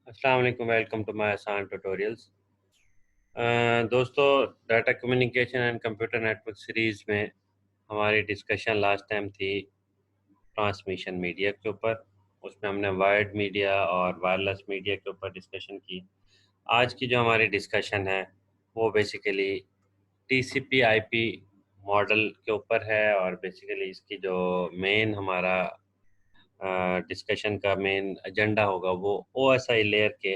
अस्सलाम वालेकुम, welcome to my आसान ट्यूटोरियल्स। दोस्तों, data communication and computer network series में हमारी डिस्कशन लास्ट टाइम थी ट्रांसमिशन मीडिया के ऊपर। उसमें हमने वायर्ड मीडिया और वायरलेस मीडिया के ऊपर डिस्कशन की। आज की जो हमारी डिस्कशन है वो बेसिकली टीसीपी आईपी मॉडल के ऊपर है, और बेसिकली इसकी जो मेन हमारा डिस्कशन का मेन एजेंडा होगा वो ओएसआई लेयर के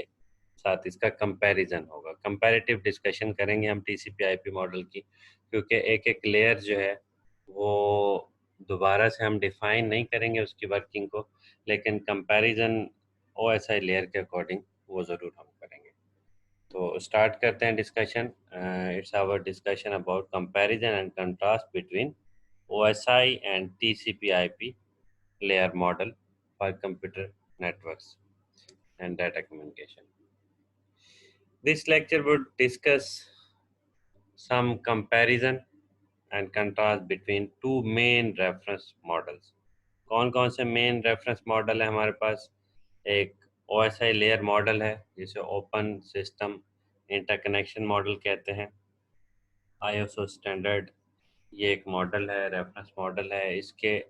साथ इसका कंपैरिजन होगा। कंपैरेटिव डिस्कशन करेंगे हम टीसीपी आईपी मॉडल की, क्योंकि एक एक लेयर जो है वो दोबारा से हम डिफाइन नहीं करेंगे उसकी वर्किंग को, लेकिन कंपैरिजन ओएसआई लेयर के अकॉर्डिंग वो ज़रूर हम करेंगे। तो स्टार्ट करते हैं discussion. It's our discussion about comparison and contrast between OSI and TCP IP layer model for computer networks and data communication. This lecture would discuss some comparison and contrast between two main reference models. कौन कौन से main reference model है हमारे पास? एक OSI layer model है जिसे open system interconnection model कहते हैं। ISO स्टैंडर्ड ये एक मॉडल है, रेफरेंस मॉडल है। इसके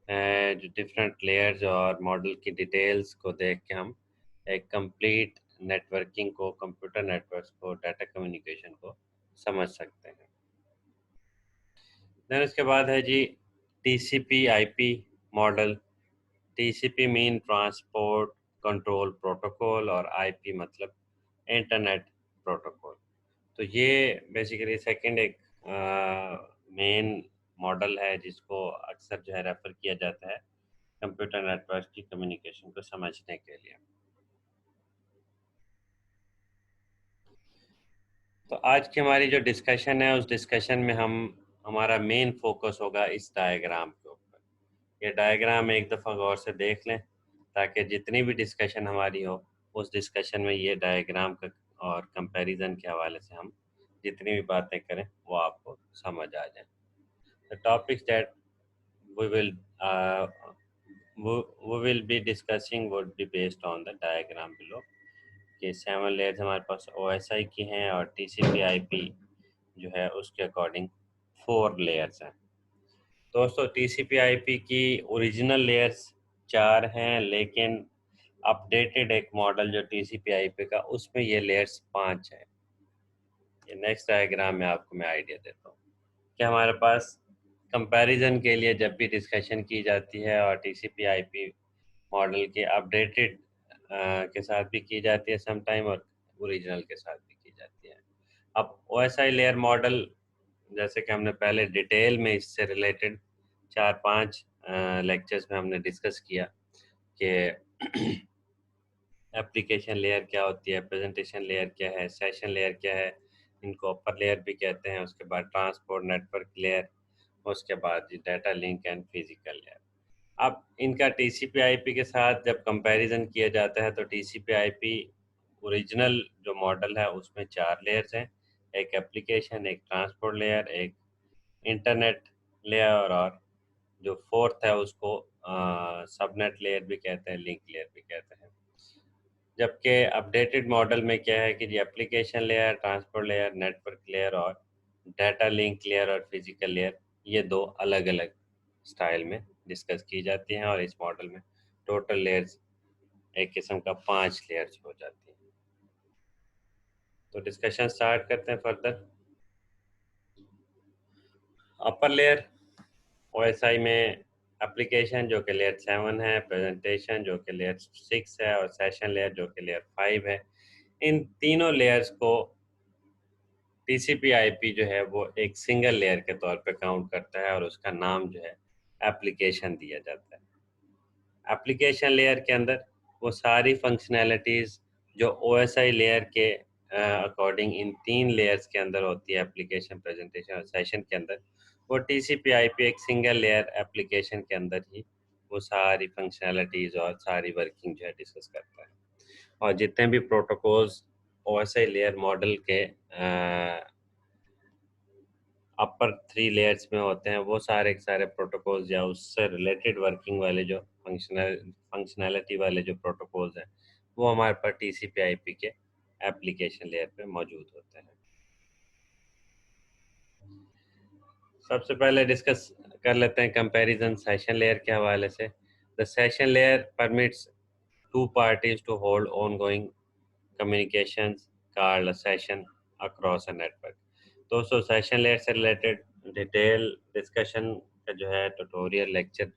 जो डिफरेंट लेयर्स और मॉडल की डिटेल्स को देख के हम एक कंप्लीट नेटवर्किंग को, कंप्यूटर नेटवर्क्स को, डाटा कम्युनिकेशन को समझ सकते हैं। देन उसके बाद है जी TCP IP model. TCP mean transport control protocol, और आईपी मतलब इंटरनेट प्रोटोकॉल। तो ये बेसिकली सेकंड एक मेन मॉडल है जिसको अक्सर जो है रेफर किया जाता है कंप्यूटर नेटवर्क की कम्युनिकेशन को समझने के लिए। तो आज की हमारी जो डिस्कशन है उस डिस्कशन में हमारा मेन फोकस होगा इस डायग्राम के ऊपर। ये डायग्राम एक दफ़ा गौर से देख लें ताकि जितनी भी डिस्कशन हमारी हो उस डिस्कशन में ये डायग्राम का और कंपैरिजन के हवाले से हम जितनी भी बातें करें वो आपको समझ आ जाए। The topics that we will uh, we will be discussing would be based on the diagram below। कि 7 लेयर्स हमारे पास OSI की हैं और TCP IP जो है उसके अकॉर्डिंग 4 लेयर्स हैं। दोस्तों, TCP IP की ओरिजिनल लेयर्स 4 हैं, लेकिन अपडेटेड एक मॉडल जो TCP IP का उसमें ये लेयर्स 5 हैं। ये नेक्स्ट डायग्राम में आपको मैं आइडिया देता हूँ कि हमारे पास कंपैरिजन के लिए जब भी डिस्कशन की जाती है और TCP IP मॉडल के अपडेटेड के साथ भी की जाती है सम टाइम, और ओरिजिनल के साथ भी की जाती है। अब OSI लेयर मॉडल जैसे कि हमने पहले डिटेल में इससे रिलेटेड 4-5 लेक्चर्स में हमने डिस्कस किया कि एप्लीकेशन लेयर क्या होती है, प्रेजेंटेशन लेयर क्या है, सेशन लेयर क्या है, इनको अपर लेयर भी कहते हैं। उसके बाद ट्रांसपोर्ट नेटवर्क लेयर, उसके बाद data link and physical layer. अब इनका टीसीपी आईपी के साथ जब कंपैरिजन किया जाता है तो टीसीपी आईपी ओरिजिनल जो मॉडल है उसमें 4 लेयर्स हैं। एक एप्लीकेशन, एक ट्रांसपोर्ट लेयर, एक इंटरनेट लेयर, और जो फोर्थ है उसको सबनेट लेयर भी कहते हैं, लिंक लेयर भी कहते हैं। जबकि अपडेटेड मॉडल में क्या है कि जी application layer, transport layer, network layer और डाटा लिंक लेयर और फिजिकल लेयर, ये 2 अलग अलग स्टाइल में डिस्कस की जाती हैं, और इस मॉडल में टोटल लेयर्स एक किस्म का 5 लेयर्स हो जाती हैं। तो डिस्कशन स्टार्ट करते हैं फर्दर। अपर लेयर ओएसआई में एप्लीकेशन जो कि लेयर 7 है, प्रेजेंटेशन जो कि लेयर 6 है, और सेशन लेयर जो कि लेयर 5 है। इन तीनों लेयर्स को टीसीपी आईपी जो है वो एक सिंगल लेयर के तौर पे काउंट करता है, और उसका नाम जो है एप्लीकेशन दिया जाता है। एप्लीकेशन लेयर के अंदर वो सारी फंक्शनैलिटीज़ जो ओएसआई लेयर के अकॉर्डिंग इन 3 लेयर्स के अंदर होती है, एप्लीकेशन, प्रेजेंटेशन और सेशन के अंदर, वो टीसीपी आईपी एक सिंगल लेयर एप्लीकेशन के अंदर ही वो सारी फंक्शनैलिटीज़ और सारी वर्किंग जो है डिस्कस करता है। और जितने भी प्रोटोकॉल्स ओएसआई लेयर मॉडल के अपर 3 लेयर्स में होते हैं, वो सारे के सारे प्रोटोकॉल्स या उससे रिलेटेड वर्किंग वाले जो फंक्शनैलिटी वाले जो प्रोटोकॉल्स हैं वो हमारे पास TCP IP के एप्लीकेशन लेयर पे मौजूद होते हैं। सबसे पहले डिस्कस कर लेते हैं कंपैरिजन सेशन लेयर के हवाले से। The session layer permits two parties to hold ongoing communications called session across a network. दोस्तों सेशन लेयर से रिलेटेड डिटेल डिस्कशन का जो है ट्यूटोरियल लेक्चर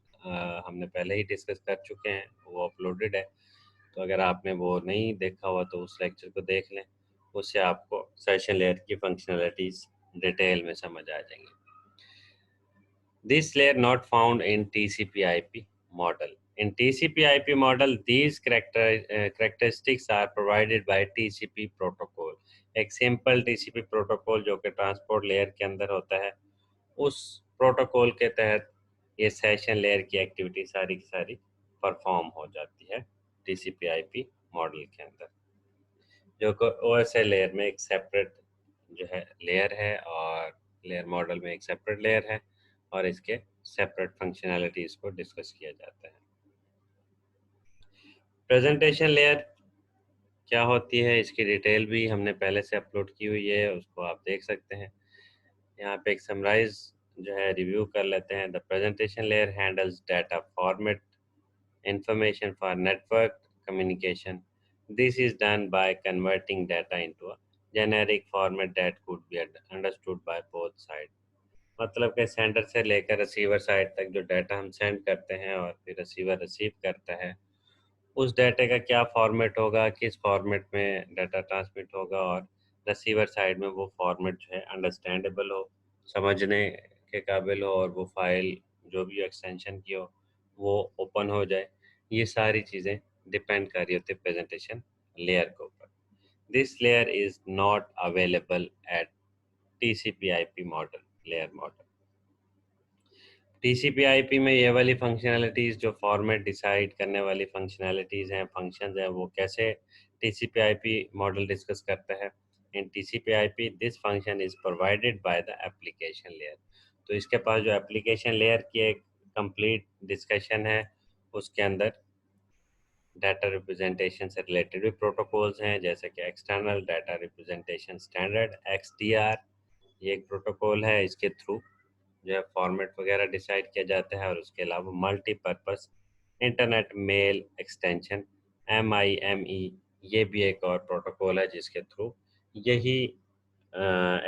हमने पहले ही डिस्कस कर चुके हैं, वो अपलोडेड है। तो अगर आपने वो नहीं देखा हुआ तो उस लेक्चर को देख लें, उससे आपको सेशन लेयर की फंक्शनलिटीज डिटेल में समझ आ जाएंगी। This layer not found in TCP/IP model. In TCP/IP model, these characteristics are provided by TCP protocol. एक सिंपल TCP प्रोटोकॉल जो कि ट्रांसपोर्ट लेयर के अंदर होता है, उस प्रोटोकॉल के तहत ये सेशन लेयर की एक्टिविटी सारी की सारी परफॉर्म हो जाती है TCP/IP मॉडल के अंदर, जो कि OSI लेयर में एक सेपरेट जो है लेयर है और लेयर मॉडल में एक सेपरेट लेयर है और इसके सेपरेट फंक्शनैलिटीज को डिस्कस किया जाता है। प्रेजेंटेशन लेयर क्या होती है, इसकी डिटेल भी हमने पहले से अपलोड की हुई है, उसको आप देख सकते हैं। यहाँ पे एक समराइज जो है रिव्यू कर लेते हैं। The presentation layer handles data format information for network communication. This is done by converting data into a generic format that could be understood by both sides. मतलब कि सेंडर से लेकर रिसीवर साइड तक जो data हम send करते हैं और फिर रिसीवर रिसीव करता है, उस डाटे का क्या फॉर्मेट होगा, किस फॉर्मेट में डाटा ट्रांसमिट होगा और रिसीवर साइड में वो फॉर्मेट जो है अंडरस्टैंडेबल हो, समझने के काबिल हो और वो फाइल जो भी एक्सटेंशन की हो वो ओपन हो जाए। ये सारी चीज़ें डिपेंड कर रही होती है प्रेजेंटेशन लेयर के ऊपर। This layer is not available at TCP/IP model layer model. TCP/IP में ये वाली फंक्शनैलिटीज़ जो फॉर्मेट डिसाइड करने वाली फंक्शनैलिटीज़ हैं, फंक्शंस हैं, वो कैसे TCP/IP मॉडल डिस्कस करता है। इन TCP/IP this function is provided by the application layer. तो इसके पास जो एप्लीकेशन लेयर की एक कंप्लीट डिस्कशन है, उसके अंदर डाटा रिप्रेजेंटेशन से रिलेटेड भी प्रोटोकॉल्स हैं, जैसे कि external data representation standard XDR, ये एक प्रोटोकॉल है, इसके थ्रू जो है फॉर्मेट वगैरह डिसाइड किया जाता है। और उसके अलावा multipurpose internet mail extension MIME, ये भी एक और प्रोटोकॉल है जिसके थ्रू यही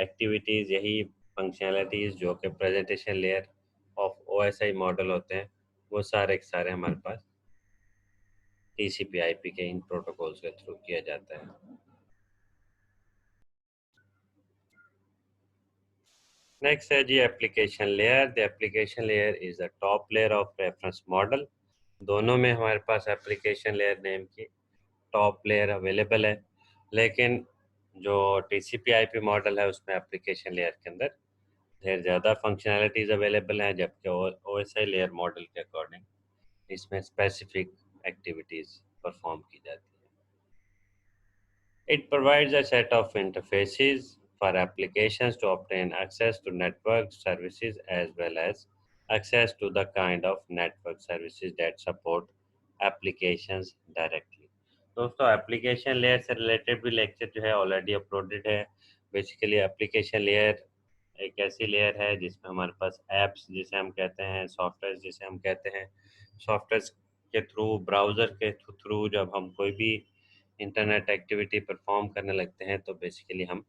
एक्टिविटीज़, यही फंक्शनैलिटीज़ जो कि presentation layer of OSI model होते हैं, वो सारे के सारे हमारे पास TCP/IP के इन प्रोटोकॉल्स के थ्रू किया जाता है। नेक्स्ट है जी application layer. The application layer is the top layer of reference model. दोनों में हमारे पास एप्लीकेशन लेयर नेम की टॉप लेयर अवेलेबल है, लेकिन जो TCP/IP मॉडल है उसमें एप्लीकेशन लेयर के अंदर ढेर ज़्यादा फंक्शनैलिटीज़ अवेलेबल हैं, जबकि OSI लेयर मॉडल के अकॉर्डिंग इसमें स्पेसिफिक एक्टिविटीज़ परफॉर्म की जाती है। It provides a set of interfaces for applications to obtain access to network services as well as access to the kind of network services that support applications directly. दोस्तों application layer से related भी lecture जो है already uploaded है। Basically application layer एक ऐसी layer है जिसमें हमारे पास ऐप्स जिसे हम कहते हैं, सॉफ्टवेयर जिसे हम कहते हैं, सॉफ्टवेयर के थ्रू, ब्राउज़र के थ्रू जब हम कोई भी इंटरनेट एक्टिविटी परफॉर्म करने लगते हैं तो बेसिकली हम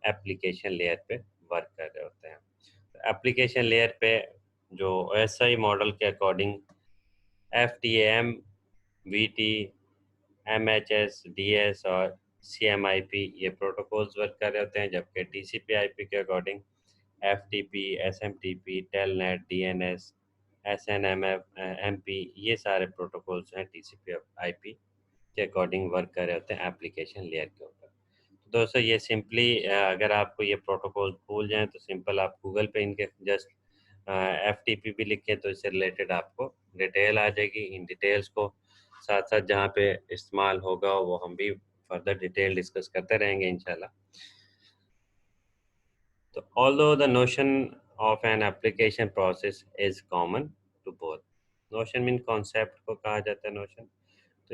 एप्लीकेशन लेयर पे वर्क कर रहे होते हैं। एप्लीकेशन लेयर पे जो OSI मॉडल के according FTAM, VT, MHS, DS और CMIP ये प्रोटोकॉल्स वर्क कर रहे होते हैं, जबकि TCP/IP के according FTP, SMTP, telnet, DNS, SNMF, MP ये सारे प्रोटोकॉल्स हैं TCP/IP के अकॉर्डिंग वर्क कर रहे होते हैं एप्लीकेशन लेयर के ऊपर। तो दोस्तों ये सिंपली अगर आपको ये प्रोटोकॉल भूल जाएं तो सिंपल आप गूगल पे इनके जस्ट FTP भी लिखें तो इससे रिलेटेड आपको डिटेल आ जाएगी। इन डिटेल्स को साथ साथ जहाँ पे इस्तेमाल होगा वो हम भी फर्दर डिटेल डिस्कस करते रहेंगे इंशाल्लाह। तो although the notion of an application process is common to both, notion mean concept को कहा जाता है नोशन।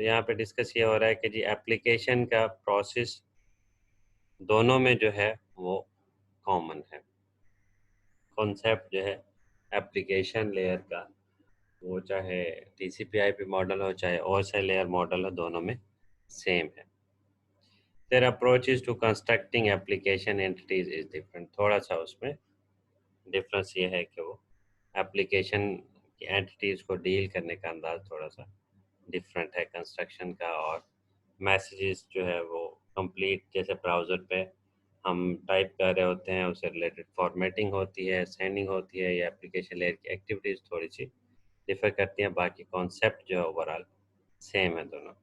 तो यहाँ पे डिस्कस ये हो रहा है कि जी एप्लीकेशन का प्रोसेस दोनों में जो है वो कॉमन है। कॉन्सेप्ट जो है एप्लीकेशन लेयर का, वो चाहे TCP/IP मॉडल हो चाहे OSI लेयर मॉडल हो, दोनों में सेम है। Their approaches to constructing application entities is different। थोड़ा सा उसमें डिफरेंस ये है कि वो एप्लीकेशन की एंटिटीज़ को डील करने का अंदाज थोड़ा सा डिफरेंट है कंस्ट्रक्शन का। और मैसेजेस जो है वो कंप्लीट, जैसे ब्राउज़र पे हम टाइप कर रहे होते हैं उससे रिलेटेड फॉर्मेटिंग होती है, सेंडिंग होती है। ये एप्लीकेशन लेयर की एक्टिविटीज़ थोड़ी सी डिफर करती हैं, बाकी कॉन्सेप्ट जो है ओवरऑल सेम है दोनों।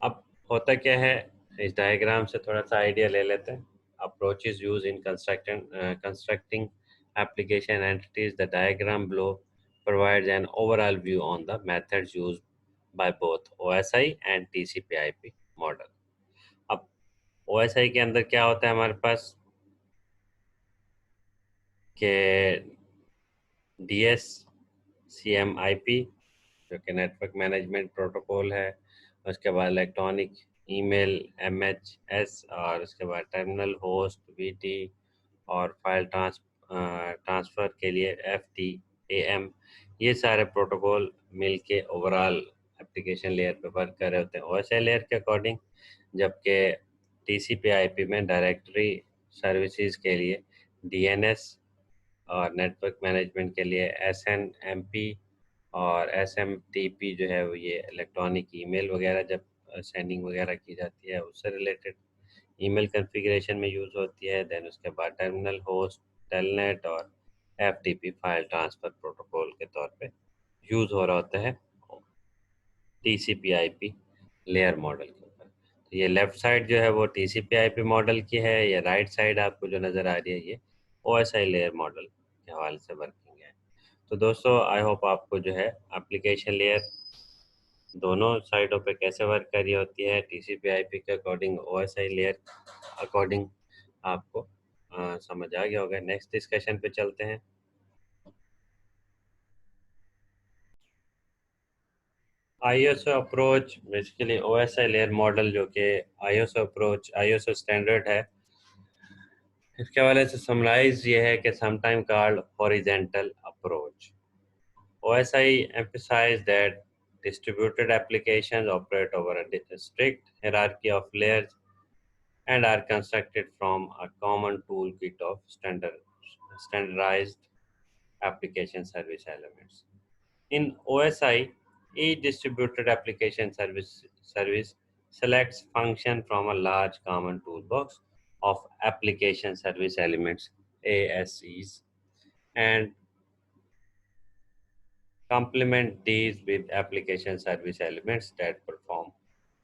अब होता क्या है, इस डायग्राम से थोड़ा सा आइडिया ले लेते हैं। Approaches use in constructing application entities। The diagram below provides an overall view on the methods used by both OSI and TCP/IP model। अब OSI के अंदर क्या होता है हमारे पास कि DS CMIP जो कि नेटवर्क मैनेजमेंट प्रोटोकॉल है, उसके बाद इलेक्ट्रॉनिक ईमेल MHS, और उसके बाद टर्मिनल होस्ट VT, और फाइल ट्रांसफ़र के लिए FTAM। ये सारे प्रोटोकॉल मिलके ओवरऑल एप्लीकेशन लेयर पे वर्क कर रहे होते हैं OSI लेयर के अकॉर्डिंग। जबकि TCP/IP में डायरेक्टरी सर्विसेज के लिए DNS, और नेटवर्क मैनेजमेंट के लिए SNMP, और SMTP जो है वो ये इलेक्ट्रॉनिक ईमेल वगैरह जब सेंडिंग वगैरह की जाती है उससे रिलेटेड ईमेल कॉन्फ़िगरेशन में यूज़ होती है। देन उसके बाद टर्मिनल होस्ट, टेलनेट और FTP फाइल ट्रांसफ़र प्रोटोकॉल के तौर पे यूज़ हो रहा होता है TCP/IP लेयर मॉडल के ऊपर। तो ये लेफ़्ट साइड जो है वो TCP/IP मॉडल की है, ये राइट साइड आपको जो नज़र आ रही है ये OSI लेयर मॉडल के हवाले से वर्किंग है। तो दोस्तों आई होप आपको जो है एप्लीकेशन लेयर दोनों साइडों पे कैसे वर्क कर रही होती है TCP/IP के अकॉर्डिंग, OSI लेयर अकॉर्डिंग आपको समझ आ गया होगा। नेक्स्ट डिस्कशन पे चलते हैं। ISO approach basically OSI layer model जो कि ISO अप्रोच ISO स्टैंडर्ड है, इसके हवाले से समराइज ये है कि sometime called horizontal approach. OSI emphasize that distributed applications operate over a strict hierarchy of layers and are constructed from a common toolkit of standardized application service elements. In OSI, each distributed application service selects function from a large common toolbox of application service elements ASEs and complement these with application service elements that perform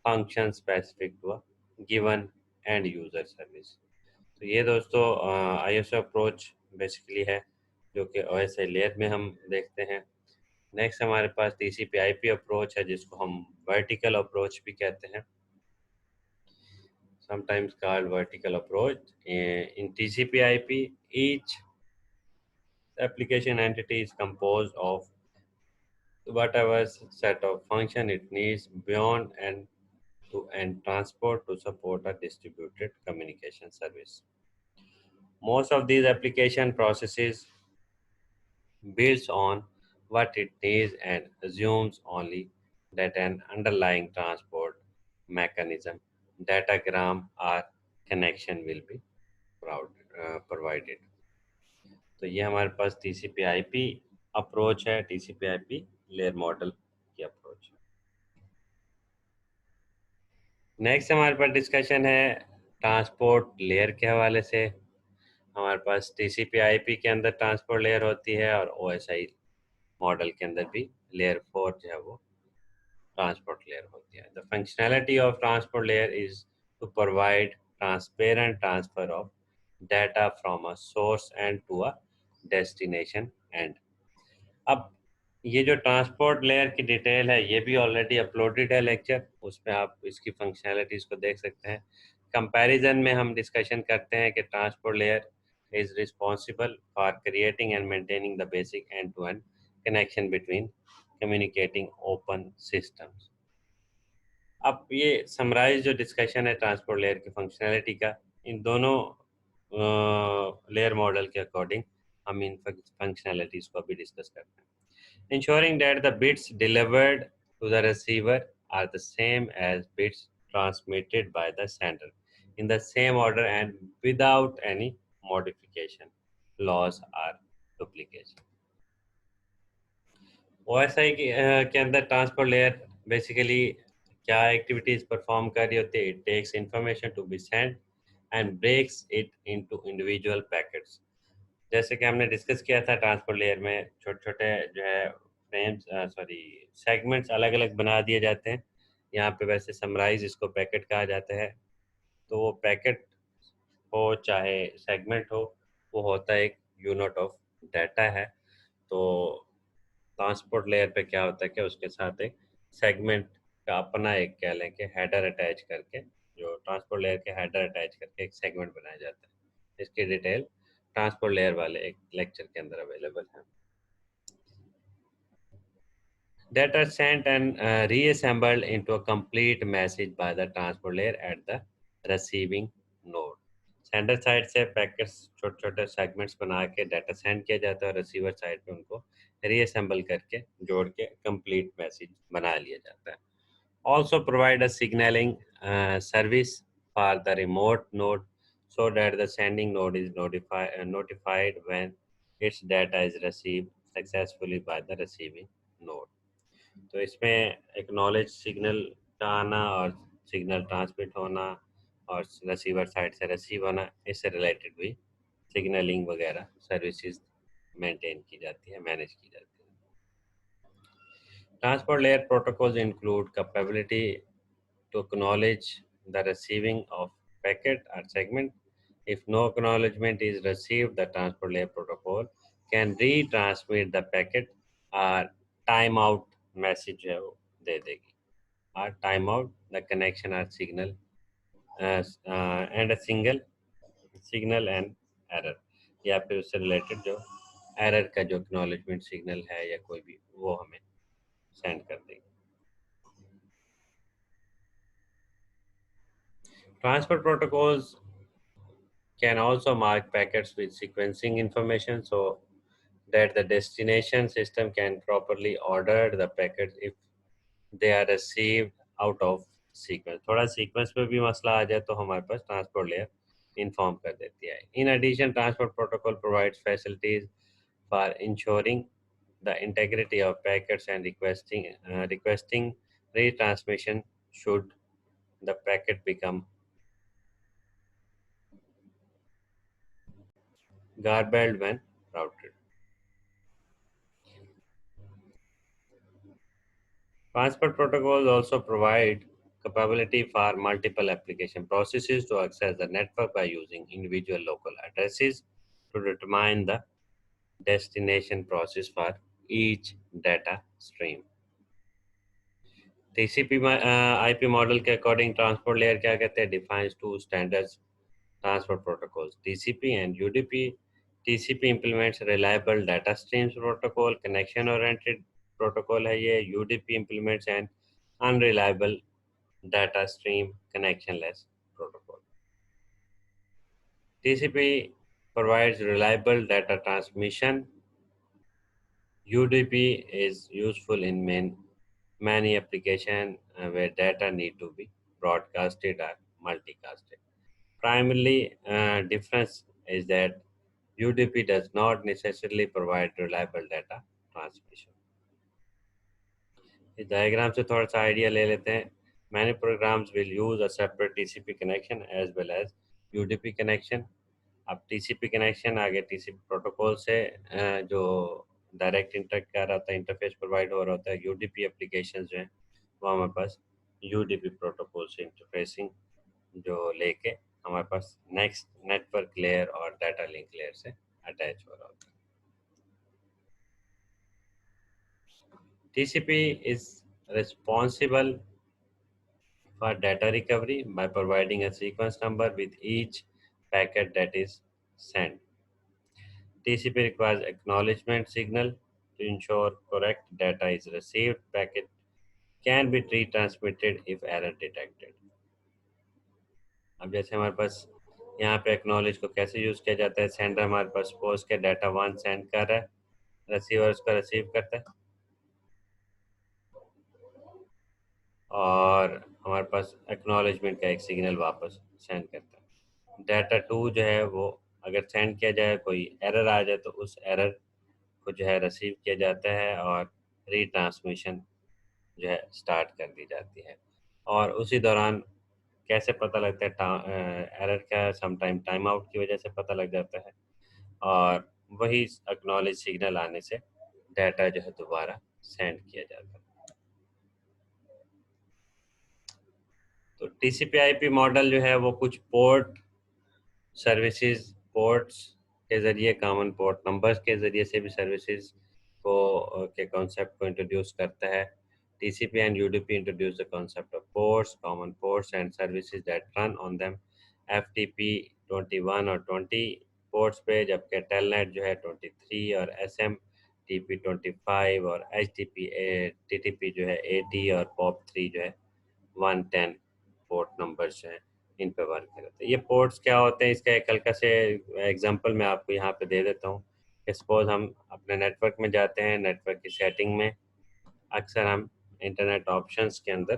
functions specific to a given end user service। तो ये दोस्तों ISO approach basically है जो कि OSI layer में हम देखते हैं। नेक्स्ट हमारे पास TCP/IP अप्रोच है जिसको हम वर्टिकल अप्रोच भी कहते हैं, sometimes called vertical approach। In TCP/IP, each application entity is composed of whatever set of function it needs beyond and to end transport to support a distributed communication service. Most of these application processes builds on what it needs and assumes only that an underlying transport mechanism, datagram or connection will be provided। तो ये हमारे पास TCP/IP approach है, TCP/IP layer model की approach. Next हमारे पास discussion है transport layer के हवाले से। हमारे पास TCP/IP के अंदर ट्रांसपोर्ट लेयर होती है और OSI मॉडल के अंदर भी लेयर 4 जो है वो ट्रांसपोर्ट लेयर होती है। The functionality of transport layer is to provide transparent transfer of data from a source end to a destination end. अब ये जो ट्रांसपोर्ट लेयर की डिटेल है ये भी ऑलरेडी अपलोडेड है लेक्चर, उसमें आप इसकी फंक्शनैलिटीज़ को देख सकते हैं। कंपैरिजन में हम डिस्कशन करते हैं कि transport layer is responsible for creating and maintaining the basic end-to-end connection between communicating open systems. अब ये समराइज जो डिस्कशन है ट्रांसपोर्ट लेयर की फंक्शनैलिटी का, इन दोनों लेयर मॉडल के अकॉर्डिंग हम इन फंक्शनैलिटीज को भी डिस्कस करते हैं. Ensuring that the bits delivered to the receiver are the same as bits transmitted by the sender in the same order and without any modification, loss or duplication. OSI के अंदर transport layer basically क्या activities perform कर रही होती है? It takes information to be send and breaks it into individual packets. जैसे कि हमने डिस्कस किया था ट्रांसपोर्ट लेयर में छोटे छोटे जो है फ्रेम्स सेगमेंट्स अलग अलग बना दिए जाते हैं. यहाँ पे वैसे समराइज इसको पैकेट कहा जाता है. तो वो पैकेट हो चाहे सेगमेंट हो, वो होता है एक यूनिट ऑफ डाटा है. तो ट्रांसपोर्ट लेयर पे क्या होता है कि उसके साथ एक सेगमेंट का अपना एक कह लें कि हेडर अटैच करके, जो ट्रांसपोर्ट लेयर के हेडर अटैच करके एक सेगमेंट बनाया जाता है. इसकी डिटेल ट्रांसपोर्ट लेयर वाले एक लेक्चर के अंदर अवेलेबल है. Data sent and reassembled into a complete message by the transport layer at the receiving node. Sender side से पैकेट्स छोटे छोटे सेगमेंट्स बना के डाटा सेंड किया जाता है और रिसीवर साइड पे उनको रीअसेंबल करके जोड़ के कंप्लीट मैसेज बना लिया जाता है. Also provide a signaling service for the remote node so that the sending node is notified when its data is received successfully by the receiving node. तो इसमें एक्नॉलेज सिग्नल का आना और सिग्नल ट्रांसमिट होना और रिसीवर साइड से receive होना, इससे रिलेटेड भी सिग्नलिंग वगैरह सर्विसेज मेंटेन की जाती है, मैनेज की जाती है. Transport layer protocols include capability to acknowledge the receiving of packet or segment. If no acknowledgement is received, the transport layer protocol can retransmit the packet or timeout message है वो दे देगी. or timeout the connection or signal and a single signal and error, या फिर उससे related जो error का जो acknowledgement signal है या कोई भी, वो हमें सेंड कर देगी. Transport protocols can also mark packets with sequencing information so that the destination system can properly order the packets if they are received out of sequence. थोड़ा सीक्वेंस में भी मसला आ जाए तो हमारे पास ट्रांसपोर्ट लेयर इन्फॉर्म कर देती है. In addition, transport protocol provides facilities for ensuring the integrity of packets and requesting retransmission should the packet become garbled when routed. Transport protocols also provide capability for multiple application processes to access the network by using individual local addresses to determine the destination process for each data stream. TCP IP model के according transport layer क्या कहते हैं? Defines two standards transport protocols, TCP and UDP. TCP implements reliable data streams protocol, connection oriented protocol है ये. UDP implements an unreliable data stream connectionless protocol. TCP provides reliable data transmission. UDP is useful in many applications where data need to be broadcasted or multicasted. Primarily difference is that UDP does not necessarily provide reliable data transmission. इस diagram से थोड़ा सा idea ले लेते हैं. Many programs will use a separate TCP connection as well as UDP connection. अब TCP connection आगे TCP protocol से जो डायरेक्ट इंटरेक्ट कर रहा था, इंटरफेस प्रोवाइड हो रहा होता है. UDP एप्लीकेशन जो हैं वो हमारे पास UDP प्रोटोकॉल से इंटरफेसिंग जो लेके हमारे पास नेक्स्ट नेटवर्क लेयर और डाटा लिंक लेयर से अटैच हो रहा होता है. TCP is responsible for data recovery by providing a sequence number with each packet that is sent. TCP requires acknowledgement signal to ensure correct data is received. Packet can be retransmitted if error detected. अब जैसे हमारे पास यहाँ पे acknowledge को कैसे use किया जाता है, सेंडर हमारे पास सपोज के डाटा 1 सेंड कर रहा है, रिसीवर उसका रिसीव करता है और हमारे पास एक्नॉलेजमेंट का एक सिग्नल वापस सेंड करता है। डाटा 2 जो है वो अगर सेंड किया जाए, कोई एरर आ जाए तो उस एरर को जो है रिसीव किया जाता है और रीट्रांसमिशन जो है स्टार्ट कर दी जाती है। और उसी दौरान कैसे पता लगता है, एरर का समटाइम टाइम आउट की वजह से पता लग जाता है और वही एक्नॉलेज सिग्नल आने से डाटा जो है दोबारा सेंड किया जाता है। तो टीसीपी आईपी मॉडल जो है वो कुछ पोर्ट सर्विसेज पोर्ट्स के ज़रिए, कॉमन पोर्ट नंबर्स के ज़रिए से भी सर्विसेज को के कॉन्सेप्ट को इंट्रोड्यूस करता है। TCP and UDP introduce the concept of ports, common ports and services that run on them. FTP 21 और 20 पोर्ट्स पे, जबकि टेलनेट जो है 23 और SMTP 25 और HTTP TTP जो है 80 और POP3 जो है 110 पोर्ट नंबर्स हैं, इन पे वर्क करते हैं। ये पोर्ट्स क्या होते हैं, इसका एक हल्का से एग्जांपल मैं आपको यहाँ पे दे देता हूँ। सपोज हम अपने नेटवर्क में जाते हैं, नेटवर्क की सेटिंग में अक्सर हम इंटरनेट ऑप्शंस के अंदर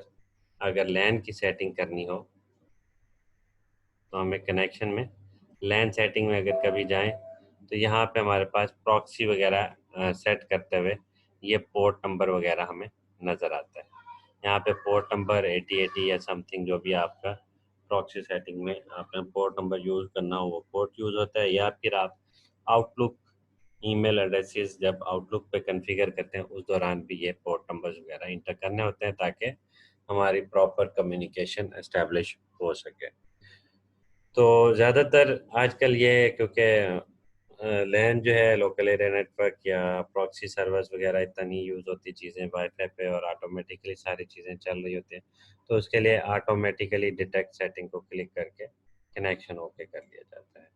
अगर लैन की सेटिंग करनी हो तो हमें कनेक्शन में लैन सेटिंग में अगर कभी जाएं तो यहाँ पे हमारे पास प्रॉक्सी वगैरह सेट करते हुए ये पोर्ट नंबर वगैरह हमें नज़र आता है। यहाँ पे पोर्ट नंबर 8080 या समथिंग जो भी आपका प्रॉक्सी सेटिंग में आपने पोर्ट नंबर यूज़ करना हो वो पोर्ट यूज़ होता है, या फिर आप आउटलुक ईमेल एड्रेसेस जब आउटलुक पे कॉन्फ़िगर करते हैं उस दौरान भी ये पोर्ट नंबर्स वगैरह इंटर करने होते हैं ताकि हमारी प्रॉपर कम्युनिकेशन एस्टेब्लिश हो सके। तो ज़्यादातर आजकल ये क्योंकि लैन जो है लोकल एरिया नेटवर्क या प्रॉक्सी सर्वर्स वगैरह इतना नहीं यूज़ होती चीज़ें वाईफाई पे और ऑटोमेटिकली सारी चीज़ें चल रही होती हैं, तो उसके लिए ऑटोमेटिकली डिटेक्ट सेटिंग को क्लिक करके कनेक्शन ओके कर लिया जाता है।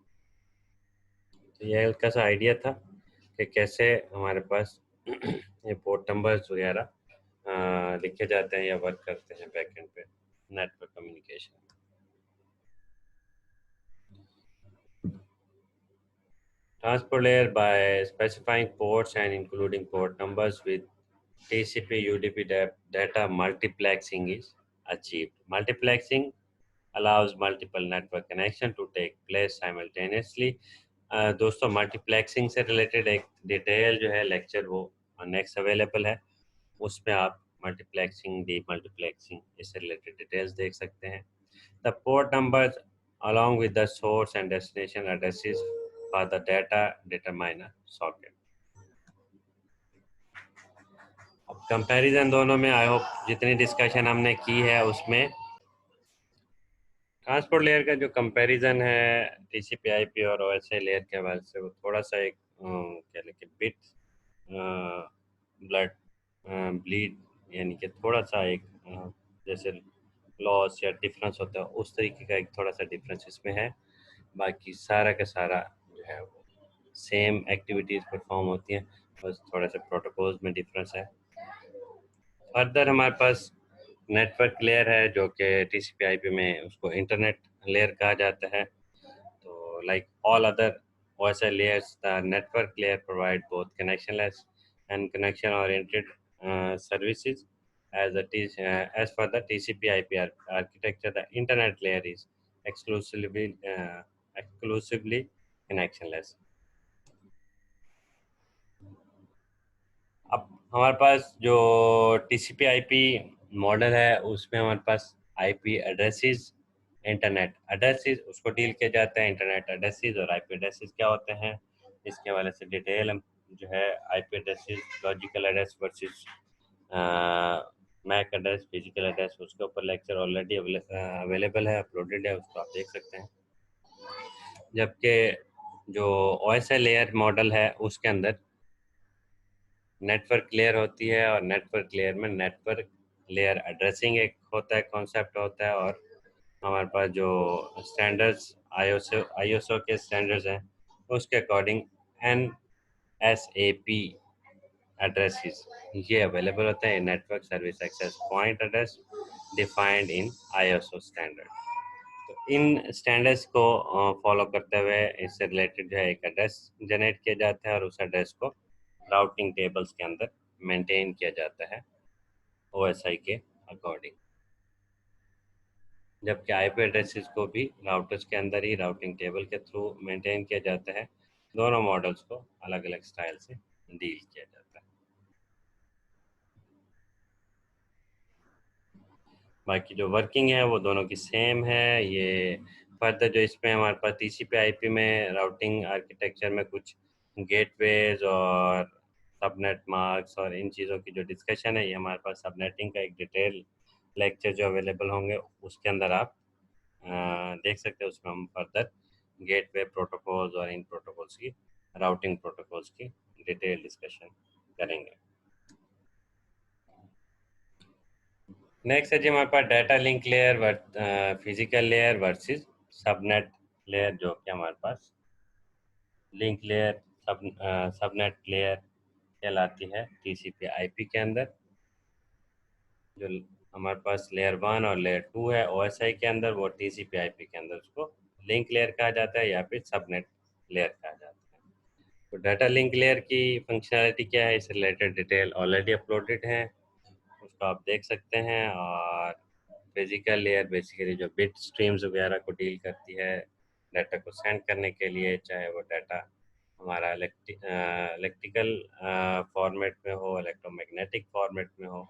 तो ये हल्का सा आइडिया था कि कैसे हमारे पास ये पोर्ट नंबर्स वगैरह लिखे जाते हैं या वर्क करते हैं बैकएंड पे network communication. Transport layer by specifying ports and including port numbers with TCP UDP data multiplexing is achieved. Multiplexing allows multiple network connection to take place simultaneously. दोस्तों multiplexing से रिलेटेड एक detail जो है lecture वो next available है, उसमें आप multiplexing D multiplexing इससे रिलेटेड डिटेल्स देख सकते हैं। The port numbers along with the source and destination addresses for the data determiner socket. अब कंपैरिजन दोनों में आई होप जितनी डिस्कशन हमने की है उसमें ट्रांसपोर्ट लेयर का जो कंपैरिजन है टीसीपी आईपी और ओएसआई लेयर के हवाले से वो थोड़ा सा एक क्या लेके बिट ब्लड ब्लीड यानी कि थोड़ा सा एक जैसे लॉस या डिफरेंस होता है उस तरीके का एक थोड़ा सा डिफरेंस इसमें है। बाकी सारा का सारा जो है वो सेम एक्टिविटीज़ परफॉर्म होती हैं, बस थोड़ा सा प्रोटोकॉल्स में डिफरेंस है। फर्दर हमारे पास नेटवर्क लेयर है जो कि टीसीपी आईपी में उसको इंटरनेट लेयर कहा जाता है। तो like all other OSI layers, the network layer provide both connectionless and connection-oriented services. As for the TCP/IP architecture, the internet layer is exclusively connectionless. अब हमारे पास जो TCP IP मॉडल है उसमें हमारे पास IP एड्रेसेस, इंटरनेट एड्रेसेस उसको deal किया जाता है। इंटरनेट एड्रेसेस और IP एड्रेसेस क्या होते हैं इसके हवाले से डिटेल हम जो है IP addresses logical address versus MAC address physical address उसके ऊपर लेक्चर ऑलरेडी अवेलेबल है, अपलोडेड है, उसको आप देख सकते हैं। जबकि जो OSI लेयर मॉडल है उसके अंदर नेटवर्क लेयर होती है और नेटवर्क लेयर में नेटवर्क लेयर एड्रेसिंग एक होता है, कॉन्सेप्ट होता है, और हमारे पास जो स्टैंडर्ड्स आईएसओ के स्टैंडर्ड्स हैं उसके अकॉर्डिंग NSAP एड्रेसेस ये अवेलेबल होते हैं। Network service access point address defined in ISO standard. तो इन स्टैंडर्ड्स को फॉलो करते हुए इससे रिलेटेड जो है एक एड्रेस जनरेट किया जाता है और उस एड्रेस को राउटिंग टेबल्स के अंदर मेंटेन किया जाता है ओएसआई के अकॉर्डिंग। जबकि आईपी एड्रेसेस को भी राउटर्स के अंदर ही राउटिंग टेबल के थ्रू मेंटेन किया जाता है। दोनों मॉडल्स को अलग अलग स्टाइल से डील किया जाता है। बाकी जो वर्किंग है वो दोनों की सेम है। ये फर्दर जो इसमें हमारे पास टीसीपी आईपी में राउटिंग आर्किटेक्चर में कुछ गेटवेज और सबनेट मार्क्स और इन चीज़ों की जो डिस्कशन है, ये हमारे पास सबनेटिंग का एक डिटेल लेक्चर जो अवेलेबल होंगे उसके अंदर आप देख सकते हैं। उसमें हम फर्दर गेटवे प्रोटोकॉल्स और इन प्रोटोकॉल्स की राउटिंग प्रोटोकॉल्स की डिटेल डिस्कशन करेंगे। नेक्स्ट है जी हमारे पास data link layer physical layer versus subnet layer, जो कि हमारे पास लिंक लेयर सबनेट लेयर कहलाती है टीसीपी आईपी के अंदर। जो हमारे पास लेयर 1 और लेयर 2 है ओएसआई के अंदर, वो टीसीपी आईपी के अंदर उसको लिंक लेयर कहा जाता है या फिर सबनेट लेयर कहा जाता है। तो डाटा लिंक लेयर की फंक्शनैलिटी क्या है, इससे रिलेटेड डिटेल ऑलरेडी अपलोडेड है, उसको आप देख सकते हैं। और फिजिकल लेयर बेसिकली जो बिट स्ट्रीम्स वगैरह को डील करती है डाटा को सेंड करने के लिए, चाहे वो डाटा हमारा इलेक्ट्रिकल फॉर्मेट में हो, इलेक्ट्रोमैग्नेटिक फॉर्मेट में हो,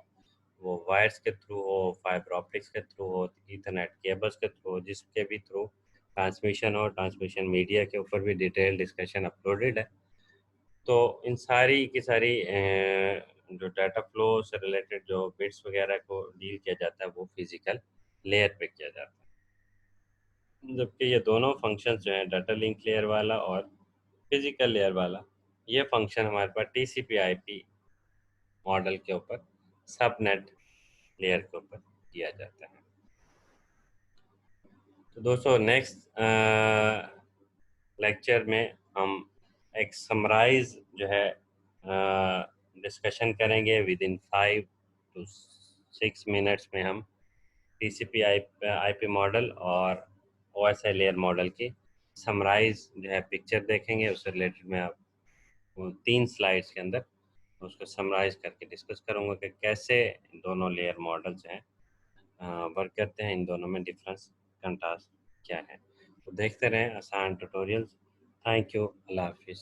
वो वायर्स के थ्रू हो, फाइबर ऑप्टिक्स के थ्रू हो, ईथरनेट केबल्स के थ्रू हो, जिसके भी थ्रू ट्रांसमिशन हो, ट्रांसमिशन मीडिया के ऊपर भी डिटेल डिस्कशन अपलोडेड है। तो इन सारी की सारी जो डाटा फ्लो से रिलेटेड जो बिट्स वगैरह को डील किया जाता है वो फिजिकल लेयर पे किया जाता है। जबकि ये दोनों फंक्शंस जो हैं, डाटा लिंक लेयर वाला और फिजिकल लेयर वाला, ये फंक्शन हमारे पास टीसीपी आईपी मॉडल के ऊपर सबनेट लेयर के ऊपर किया जाता है। तो दोस्तों नेक्स्ट लेक्चर में हम एक समराइज जो है डिस्कशन करेंगे। विद इन 5 to 6 मिनट्स में हम टीसीपी आईपी मॉडल और ओएसआई लेयर मॉडल की समराइज जो है पिक्चर देखेंगे। उससे रिलेटेड मैं आप वो 3 स्लाइड्स के अंदर उसको समराइज करके डिस्कस करूँगा कि कैसे दोनों लेयर मॉडल्स हैं वर्क करते हैं, इन दोनों में डिफरेंस कंट्रास्ट क्या है। तो देखते रहें आसान ट्यूटोरियल्स। थैंक यू, अल्लाह हाफिज़।